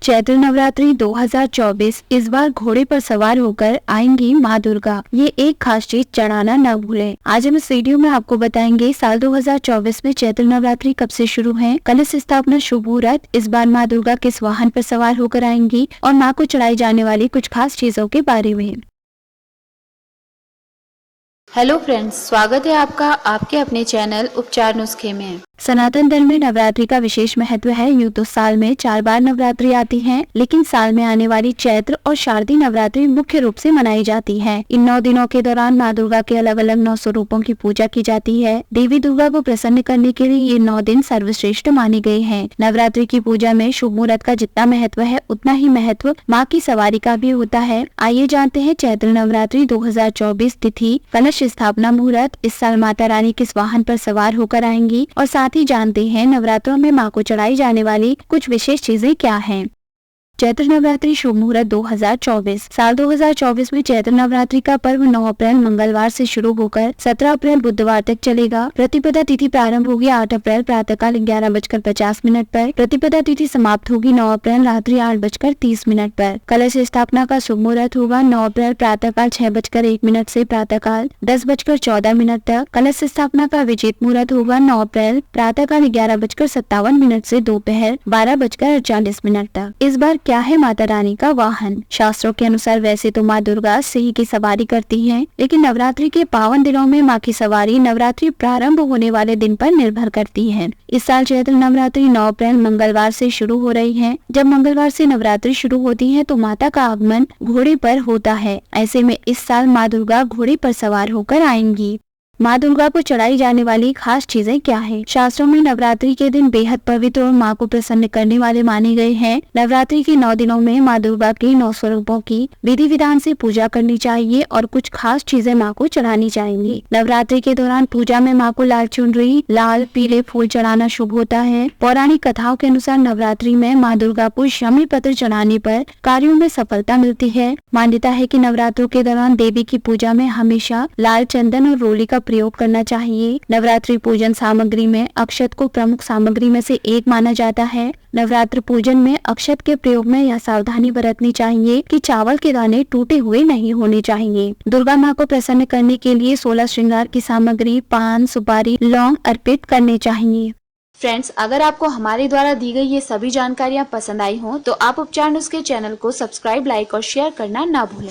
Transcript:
चैत्र नवरात्रि 2024 इस बार घोड़े पर सवार होकर आएंगी माँ दुर्गा। ये एक खास चीज चढ़ाना न भूलें। आज हम इस वीडियो में आपको बताएंगे साल 2024 में चैत्र नवरात्रि कब से शुरू है, कलश स्थापना, शुभ मुहूर्त, इस बार माँ दुर्गा किस वाहन पर सवार होकर आएंगी और माँ को चढ़ाई जाने वाली कुछ खास चीजों के बारे में। हेलो फ्रेंड्स, स्वागत है आपका आपके अपने चैनल उपचार नुस्खे में। सनातन धर्म में नवरात्रि का विशेष महत्व है। यूँ तो साल में 4 बार नवरात्रि आती है, लेकिन साल में आने वाली चैत्र और शारदीय नवरात्रि मुख्य रूप से मनाई जाती है। इन 9 दिनों के दौरान माँ दुर्गा के अलग अलग 9 स्वरूपों की पूजा की जाती है। देवी दुर्गा को प्रसन्न करने के लिए ये 9 दिन सर्वश्रेष्ठ माने गए हैं। नवरात्रि की पूजा में शुभ मुहूर्त का जितना महत्व है, उतना ही महत्व माँ की सवारी का भी होता है। आइए जानते हैं चैत्र नवरात्रि 2024 तिथि, कलश स्थापना, मुहूर्त, इस साल माता रानी किस वाहन पर सवार होकर आएंगी और साथ ही जानते हैं नवरात्रों में मां को चढ़ाई जाने वाली कुछ विशेष चीजें क्या हैं। चैत्र नवरात्रि शुभ मुहूर्त 2024। साल 2024 में चैत्र नवरात्रि का पर्व 9 अप्रैल मंगलवार से शुरू होकर 17 अप्रैल बुधवार तक चलेगा। प्रतिपदा तिथि प्रारंभ होगी 8 अप्रैल प्रातःकाल 11:50 पर। प्रतिपदा तिथि समाप्त होगी 9 अप्रैल रात्रि 8:30 पर। कलश स्थापना का शुभ मुहूर्त होगा 9 अप्रैल प्रातःकाल 6:01 से प्रातःकाल 10:14 तक। कलश स्थापना का विचित मुहूर्त होगा 9 अप्रैल प्रातःकाल 11:57 से दोपहर 12:48 तक। इस बार क्या है माता रानी का वाहन? शास्त्रों के अनुसार वैसे तो माँ दुर्गा सिंह की सवारी करती हैं, लेकिन नवरात्रि के पावन दिनों में माँ की सवारी नवरात्रि प्रारंभ होने वाले दिन पर निर्भर करती है। इस साल चैत्र नवरात्रि 9 अप्रैल मंगलवार से शुरू हो रही है। जब मंगलवार से नवरात्रि शुरू होती है तो माता का आगमन घोड़े पर होता है। ऐसे में इस साल माँ दुर्गा घोड़े पर सवार होकर आएंगी। माँ दुर्गा को चढ़ाई जाने वाली खास चीजें क्या है? शास्त्रों में नवरात्रि के दिन बेहद पवित्र और माँ को प्रसन्न करने वाले माने गए हैं। नवरात्रि के 9 दिनों में माँ दुर्गा के 9 स्वरूपों की विधि विधान से पूजा करनी चाहिए और कुछ खास चीजें माँ को चढ़ानी चाहिए। नवरात्रि के दौरान पूजा में माँ को लाल चुनरी, लाल पीले फूल चढ़ाना शुभ होता है। पौराणिक कथाओं के अनुसार नवरात्रि में माँ दुर्गा को शमी पत्र चढ़ाने पर कार्यों में सफलता मिलती है। मान्यता है कि नवरात्रों के दौरान देवी की पूजा में हमेशा लाल चंदन और रोली का प्रयोग करना चाहिए। नवरात्रि पूजन सामग्री में अक्षत को प्रमुख सामग्री में से एक माना जाता है। नवरात्र पूजन में अक्षत के प्रयोग में यह सावधानी बरतनी चाहिए कि चावल के दाने टूटे हुए नहीं होने चाहिए। दुर्गा माँ को प्रसन्न करने के लिए 16 श्रृंगार की सामग्री, पान, सुपारी, लौंग अर्पित करने चाहिए। फ्रेंड्स, अगर आपको हमारे द्वारा दी गई ये सभी जानकारियाँ पसंद आई हो तो आप उपचार नुस्खे चैनल को सब्सक्राइब, लाइक और शेयर करना ना भूलें।